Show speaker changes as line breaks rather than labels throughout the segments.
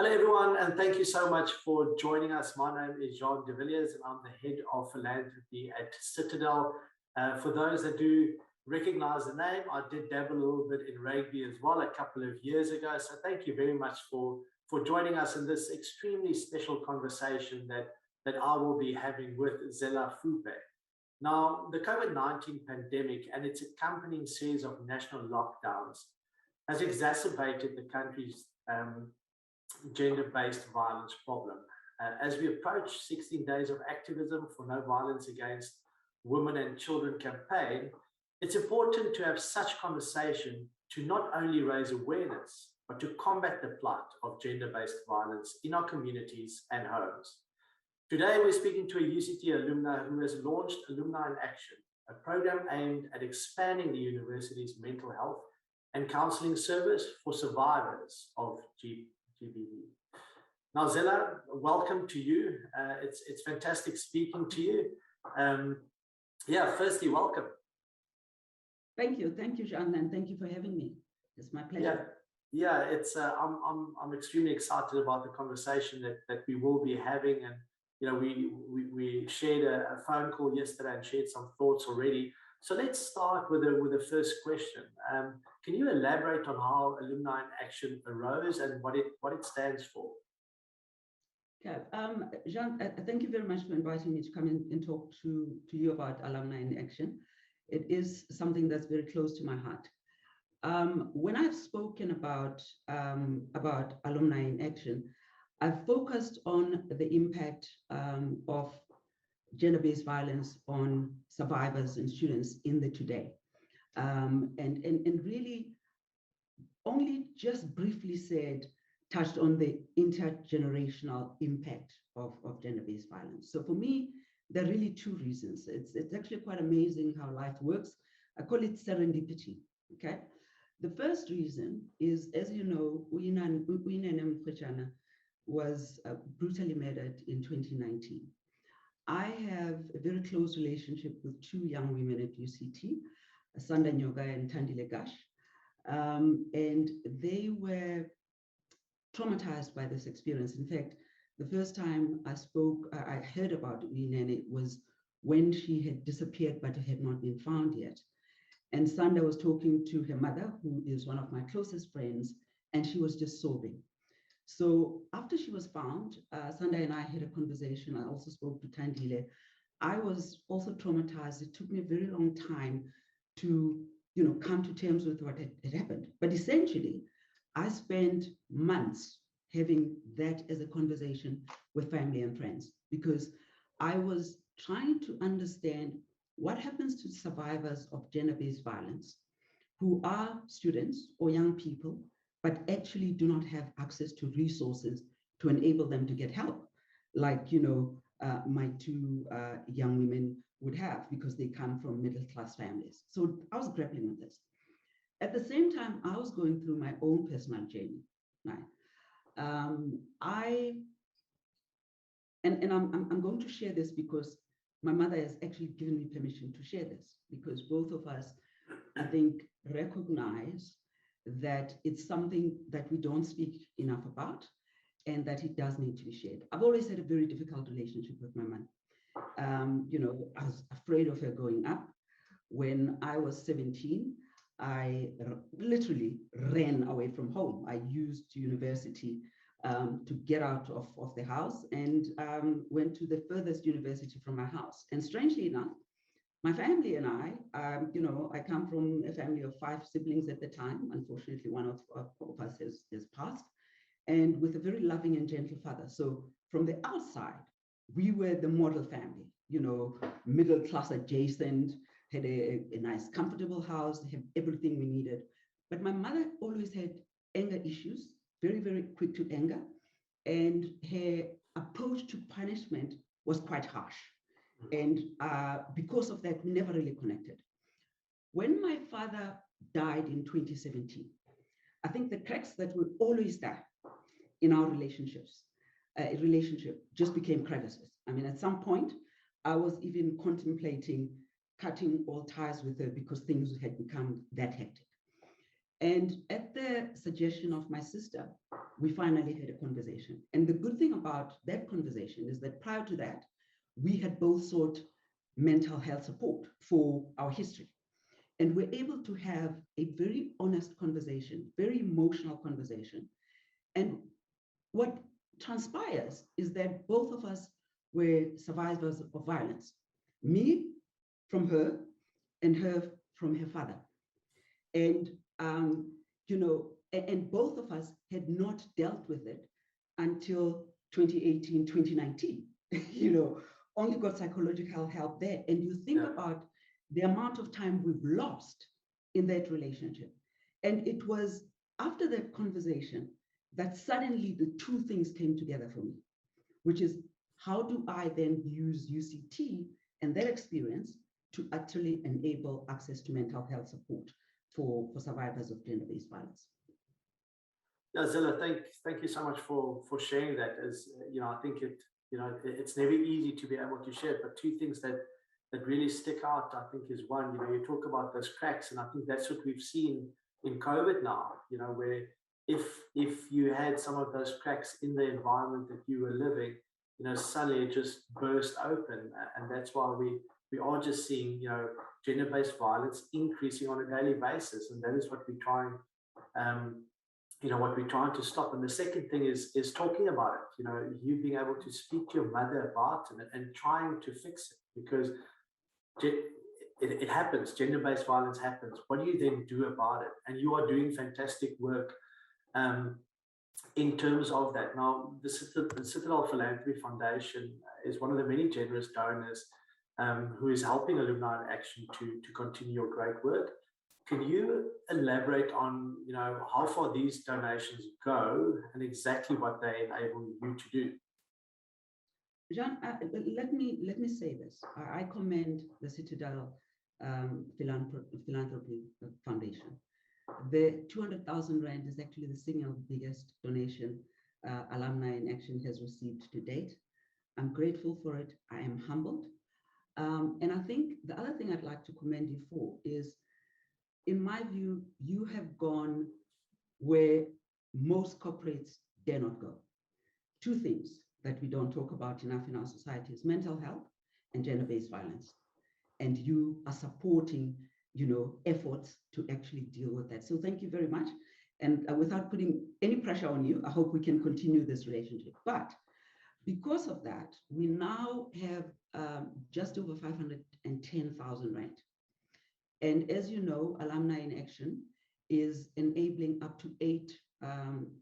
Hello, everyone, and thank you so much for joining us. My name is Jean de Villiers, and I'm the head of philanthropy at Citadel. For those that do recognize the name, I did dabble a little bit in rugby as well a couple of years ago. So thank you very much for joining us in this extremely special conversation that I will be having with Zella Fupe. Now, the COVID-19 pandemic and its accompanying series of national lockdowns has exacerbated the country's gender-based violence problem. As we approach 16 days of activism for no violence against women and children campaign, it's important to have such conversation to not only raise awareness, but to combat the plight of gender-based violence in our communities and homes. Today, we're speaking to a UCT alumni who has launched Alumni in Action, a program aimed at expanding the university's mental health and counseling service for survivors of GBV. Now, Zella, welcome to you. It's fantastic speaking to you. Firstly, welcome.
Thank you, Jean, and thank you for having me. It's my pleasure.
Yeah, it's I'm extremely excited about the conversation that we will be having, and we shared a phone call yesterday and shared some thoughts already. So let's start with the first question. Can you elaborate on how Alumni in Action arose and what it stands for?
Okay, Jean, thank you very much for inviting me to come in and talk to you about Alumni in Action. It is something that's very close to my heart. When I've spoken about Alumni in Action, I've focused on the impact of gender-based violence on survivors and students in the today. And really only just briefly touched on the intergenerational impact of gender-based violence. So for me, there are really two reasons. It's actually quite amazing how life works. I call it serendipity, okay? The first reason is, as you know, Uyinene Mrwetyana was brutally murdered in 2019. I have a very close relationship with two young women at UCT, Sanda Nyoga and Tandile Gash, and they were traumatized by this experience. In fact, the first time I heard about Uyinene was when she had disappeared but had not been found yet. And Sanda was talking to her mother, who is one of my closest friends, and she was just sobbing. So after she was found, Sanda and I had a conversation. I also spoke to Tandile. I was also traumatized. It took me a very long time to, come to terms with what had happened. But essentially, I spent months having that as a conversation with family and friends, because I was trying to understand what happens to survivors of gender-based violence who are students or young people, but actually do not have access to resources to enable them to get help, like, my two young women would have, because they come from middle-class families. So I was grappling with this. At the same time, I was going through my own personal journey. Right? I'm going to share this because my mother has actually given me permission to share this, because both of us, I think, recognize that it's something that we don't speak enough about and that it does need to be shared. I've always had a very difficult relationship with my mom. I was afraid of her going up. When I was 17, I literally ran away from home. I used university to get out of the house and went to the furthest university from my house. And strangely enough, my family and I come from a family of 5 siblings at the time. Unfortunately, one of us has passed, and with a very loving and gentle father. So from the outside, we were the model family, middle class adjacent, had a nice, comfortable house, had everything we needed. But my mother always had anger issues, very, very quick to anger. And her approach to punishment was quite harsh. And because of that, we never really connected. When my father died in 2017, I think the cracks that were always there in our relationship just became crevices. I mean, at some point, I was even contemplating cutting all ties with her because things had become that hectic. And at the suggestion of my sister, we finally had a conversation. And the good thing about that conversation is that prior to that, we had both sought mental health support for our history. And we're able to have a very honest conversation, very emotional conversation. And what transpires is that both of us were survivors of violence. Me from her, and her from her father. And and both of us had not dealt with it until 2018, 2019. Only got psychological help there. And you think about the amount of time we've lost in that relationship. And it was after that conversation that suddenly the two things came together for me, which is how do I then use UCT and that experience to actually enable access to mental health support for survivors of gender-based violence.
Yeah, Zilla, thank you so much for sharing that. As I think it's never easy to be able to share, but two things that really stick out, I think, is one, you talk about those cracks, and I think that's what we've seen in COVID now, where if you had some of those cracks in the environment that you were living, suddenly it just burst open, and that's why we are just seeing, gender-based violence increasing on a daily basis, and that is what we're trying, what we're trying to stop. And the second thing is talking about it. You being able to speak to your mother about it and trying to fix it, because it happens. Gender-based violence happens. What do you then do about it? And you are doing fantastic work in terms of that. Now, the Citadel Philanthropy Foundation is one of the many generous donors who is helping Alumni in Action to continue your great work. Can you elaborate on how far these donations go and exactly what they enable you to do?
Jean, let me say this. I commend the Citadel Philanthropy Foundation. The 200,000 Rand is actually the single biggest donation Alumni in Action has received to date. I'm grateful for it. I am humbled. And I think the other thing I'd like to commend you for is, in my view, you have gone where most corporates dare not go. Two things that we don't talk about enough in our society is mental health and gender-based violence. And you are supporting, efforts to actually deal with that. So thank you very much. And without putting any pressure on you, I hope we can continue this relationship. But because of that, we now have just over 510,000 Rand. And as you know, Alumni in Action is enabling up to 8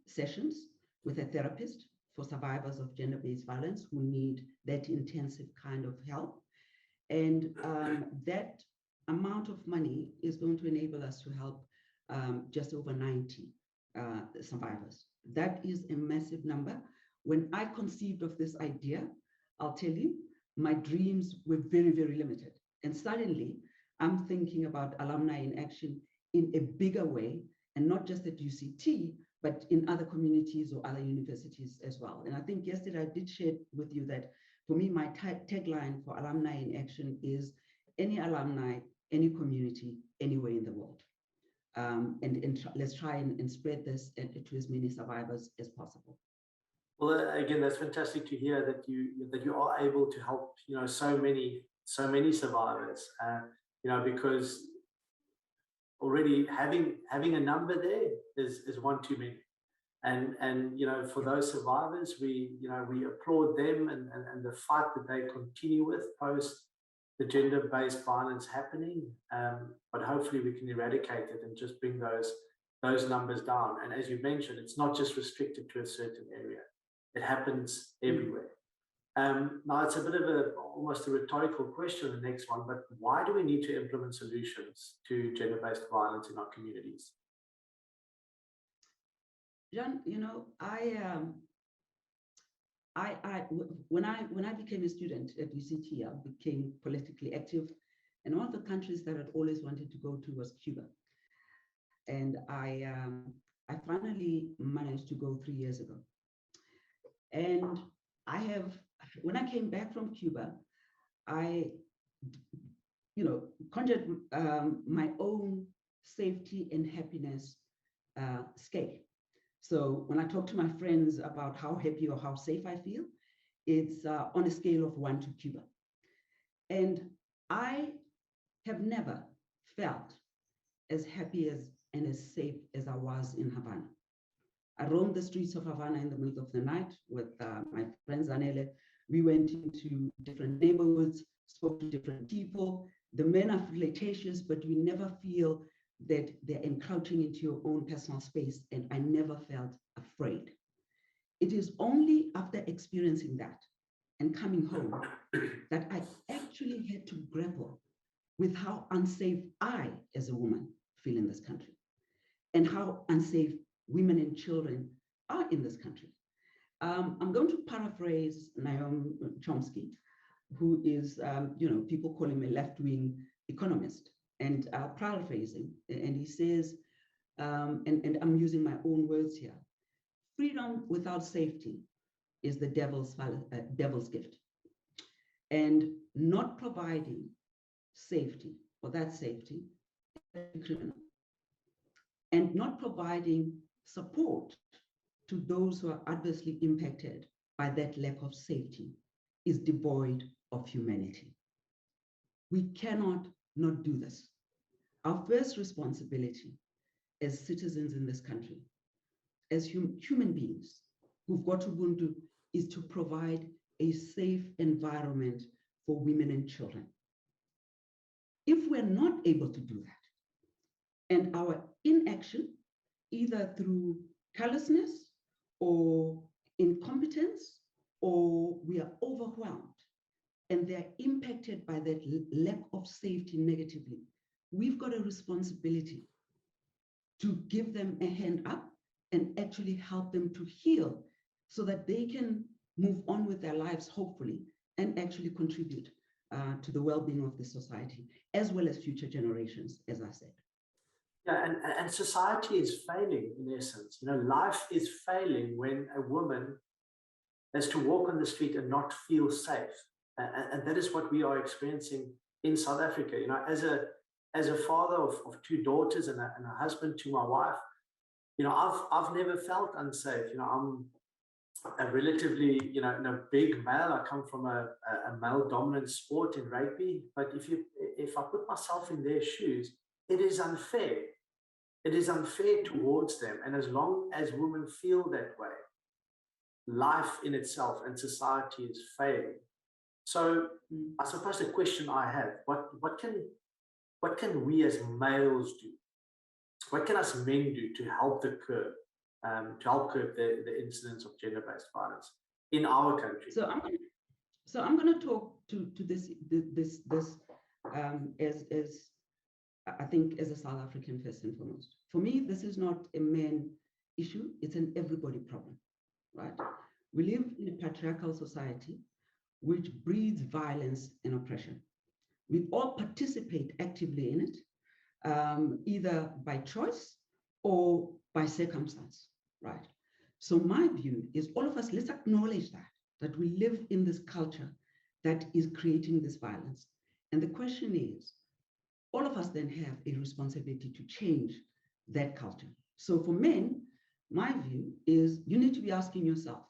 sessions with a therapist for survivors of gender-based violence who need that intensive kind of help. And that amount of money is going to enable us to help just over 90 survivors. That is a massive number. When I conceived of this idea, I'll tell you, my dreams were very, very limited. And suddenly, I'm thinking about Alumni in Action in a bigger way, and not just at UCT, but in other communities or other universities as well. And I think yesterday I did share with you that for me, my tagline for Alumni in Action is any alumni, any community, anywhere in the world. And let's try and spread this to as many survivors as possible.
Well, again, that's fantastic to hear that you are able to help so many survivors. Because already having a number there is one too many. And for those survivors, we applaud them and the fight that they continue with post the gender-based violence happening. But hopefully we can eradicate it and just bring those numbers down. And as you mentioned, it's not just restricted to a certain area. It happens everywhere. Now it's a bit of almost a rhetorical question, the next one, but why do we need to implement solutions to gender-based violence in our communities?
John, when I became a student at UCT, I became politically active, and one of the countries that I'd always wanted to go to was Cuba. And I finally managed to go 3 years ago. And when I came back from Cuba, I, conjured my own safety and happiness scale. So when I talk to my friends about how happy or how safe I feel, it's on a scale of 1 to Cuba. And I have never felt as happy and as safe as I was in Havana. I roamed the streets of Havana in the middle of the night with my friends Anele. We went into different neighborhoods, spoke to different people. The men are flirtatious, but you never feel that they're encroaching into your own personal space, and I never felt afraid. It is only after experiencing that and coming home that I actually had to grapple with how unsafe I, as a woman, feel in this country, and how unsafe women and children are in this country. I'm going to paraphrase Noam Chomsky, who is, people call him a left-wing economist, and I'll paraphrase him, and he says, and I'm using my own words here, freedom without safety is the devil's gift. And not providing safety, or that safety, is criminal. And not providing support to those who are adversely impacted by that lack of safety is devoid of humanity. We cannot not do this. Our first responsibility as citizens in this country, as human beings who've got Ubuntu, is to provide a safe environment for women and children. If we're not able to do that, and our inaction, either through carelessness or incompetence, or we are overwhelmed and they're impacted by that lack of safety negatively, we've got a responsibility to give them a hand up and actually help them to heal so that they can move on with their lives, hopefully, and actually contribute to the well-being of the society, as well as future generations, as I said.
Yeah, and society is failing in essence. Life is failing when a woman has to walk on the street and not feel safe. And that is what we are experiencing in South Africa. As a father of two daughters and a husband to my wife, I've never felt unsafe. I'm a relatively, a big male. I come from a male dominant sport in rugby. But if I put myself in their shoes, it is unfair. It is unfair towards them. And as long as women feel that way, life in itself and society is failing. So I suppose the question I have, what can we as males do? What can us men do to help curb the incidence of gender-based violence in our country?
So I'm going to talk to this as I think as a South African first and foremost. For me, this is not a man issue; it's an everybody problem, right? We live in a patriarchal society which breeds violence and oppression. We all participate actively in it, either by choice or by circumstance, right? So my view is all of us, let's acknowledge that we live in this culture that is creating this violence. And the question is, all of us then have a responsibility to change that culture. So for men, my view is you need to be asking yourself,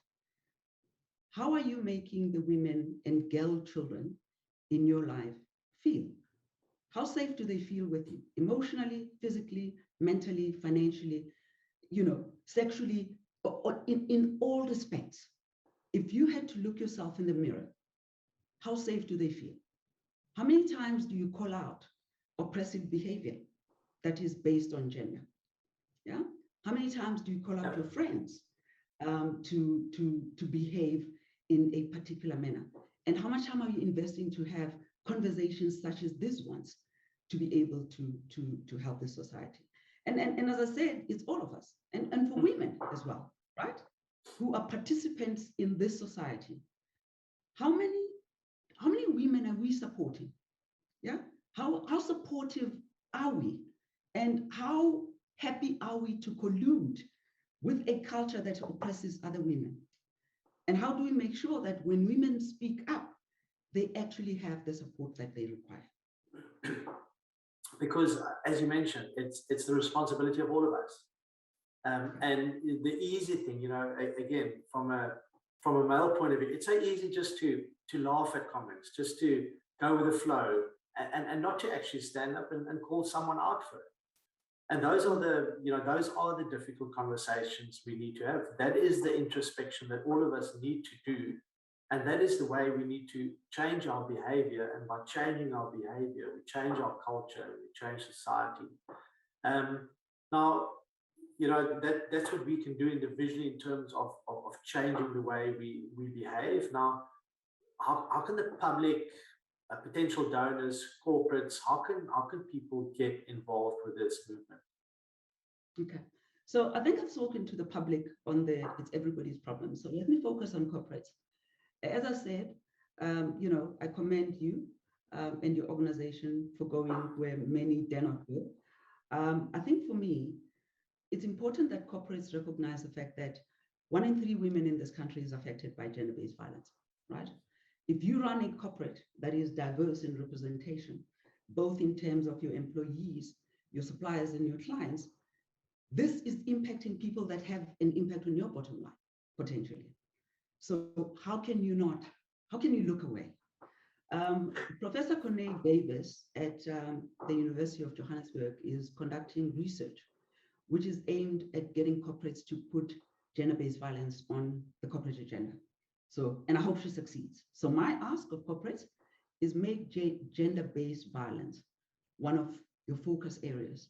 how are you making the women and girl children in your life feel? How safe do they feel with you? Emotionally, physically, mentally, financially, sexually, or in all respects. If you had to look yourself in the mirror, how safe do they feel? How many times do you call out oppressive behavior that is based on gender? Yeah. How many times do you call out your friends to behave in a particular manner? And how much time are you investing to have conversations such as these ones to be able to help the society? And as I said, it's all of us, and for women as well, right? Who are participants in this society. How many women are we supporting? Yeah. How supportive are we? And how happy are we to collude with a culture that oppresses other women? And how do we make sure that when women speak up, they actually have the support that they require?
Because, as you mentioned, it's the responsibility of all of us. And the easy thing, again, from a male point of view, it's so easy just to laugh at comments, just to go with the flow, and not to actually stand up and call someone out for it. And those are the difficult conversations we need to have. That is the introspection that all of us need to do. And that is the way we need to change our behavior. And by changing our behavior, we change our culture, we change society. Now, that's what we can do individually in terms of changing the way we behave. Now, how can the public, potential donors, corporates, how can people get involved with this movement?
Okay, so I think I've spoken to the public on it's everybody's problem. So let me focus on corporates. As I said, I commend you and your organization for going where many dare not go. I think for me, it's important that corporates recognize the fact that 1 in 3 women in this country is affected by gender-based violence, right? If you run a corporate that is diverse in representation, both in terms of your employees, your suppliers, and your clients, this is impacting people that have an impact on your bottom line, potentially. So how can you look away? Professor Corné Davis at the University of Johannesburg is conducting research which is aimed at getting corporates to put gender-based violence on the corporate agenda. So, and I hope she succeeds. So my ask of corporates is make gender-based violence one of your focus areas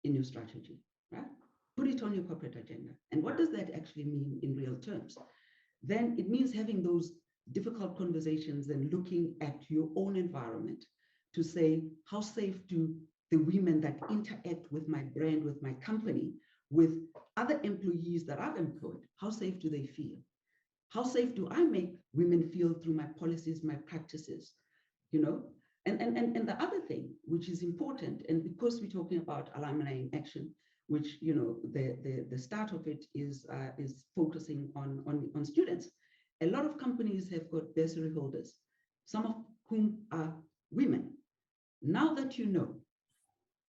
in your strategy, right? Put it on your corporate agenda. And what does that actually mean in real terms? Then it means having those difficult conversations and looking at your own environment to say, how safe do the women that interact with my brand, with my company, with other employees that I've employed, how safe do they feel? How safe do I make women feel through my policies, my practices, And the other thing, which is important, and because we're talking about alumni in action, which, the start of it is focusing on students. A lot of companies have got bursary holders, some of whom are women. Now that you know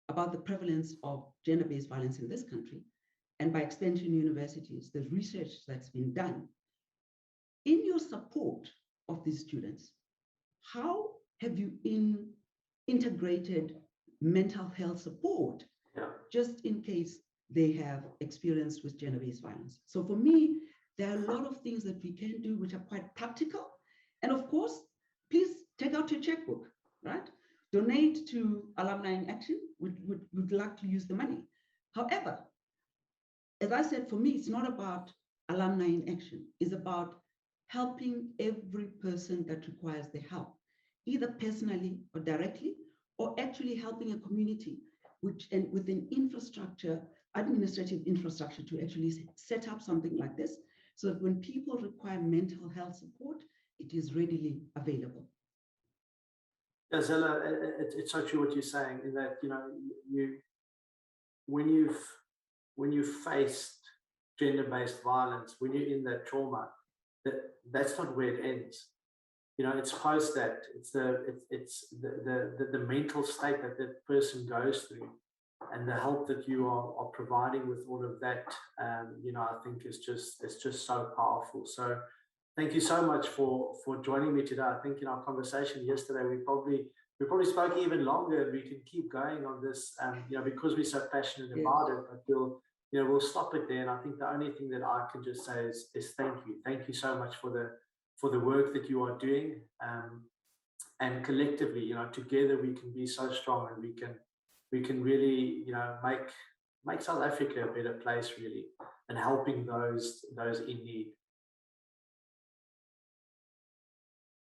about the prevalence of gender-based violence in this country, and by extension universities, there's research that's been done, in your support of these students, how have you integrated mental health support just in case they have experience with gender-based violence? So for me, there are a lot of things that we can do which are quite practical. And of course, please take out your checkbook, right? Donate to Alumni in Action. We'd like to use the money. However, as I said, for me, it's not about Alumni in Action. It's about helping every person that requires the help, either personally or directly, or actually helping a community with an infrastructure, administrative infrastructure, to actually set up something like this, so that when people require mental health support, it is readily available.
Yeah, Zella, it's so true what you're saying, in that when you've faced gender-based violence, when you're in that trauma, that's not where it ends. It's post that. It's the mental state that that person goes through, and the help that you are providing with all of that. I think it's just so powerful. So thank you so much for joining me today. I think in our conversation yesterday, we probably spoke even longer. We can keep going on this, because we're so passionate about it. But we'll stop it there. And I think the only thing that I can just say is thank you. Thank you so much for the work that you are doing. And collectively, together we can be so strong, and we can really, make South Africa a better place, really, and helping those in need.